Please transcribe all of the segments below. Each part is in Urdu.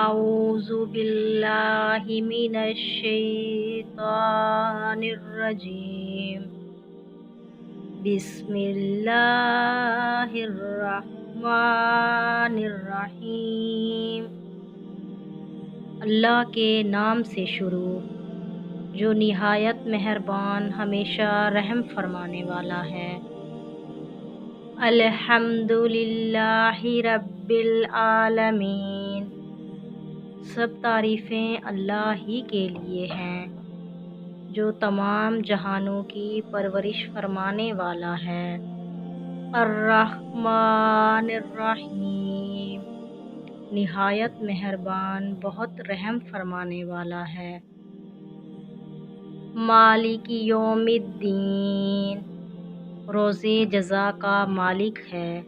أعوذ بالله من الشيطان الرجيم بسم الله الرحمن الرحیم۔ اللہ کے نام سے شروع جو نہایت مہربان ہمیشہ رحم فرمانے والا ہے۔ الحمد للہ رب العالمین، سب تعریفیں اللہ ہی کے لیے ہیں جو تمام جہانوں کی پرورش فرمانے والا ہے۔ الرحمن الرحیم، نہایت مہربان بہت رحم فرمانے والا ہے۔ مالک یوم الدین، روز جزا کا مالک ہے۔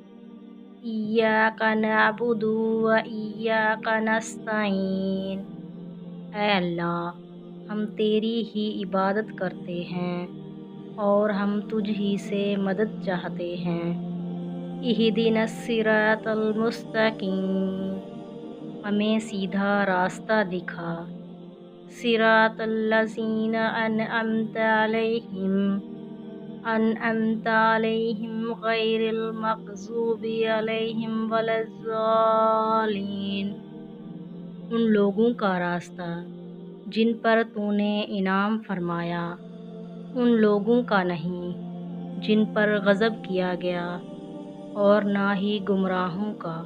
ایاک نعبد و ایاک نستعین، اے اللہ ہم تیری ہی عبادت کرتے ہیں اور ہم تجھ ہی سے مدد چاہتے ہیں۔ اہدنا الصراط المستقیم، ہمیں سیدھا راستہ دکھا۔ صراط الذین انعمت علیہم غیر المغضوب علیہم ولا الضالین، ان لوگوں کا راستہ جن پر تو نے انعام فرمایا، ان لوگوں کا نہیں جن پر غضب کیا گیا، اور نہ ہی گمراہوں کا۔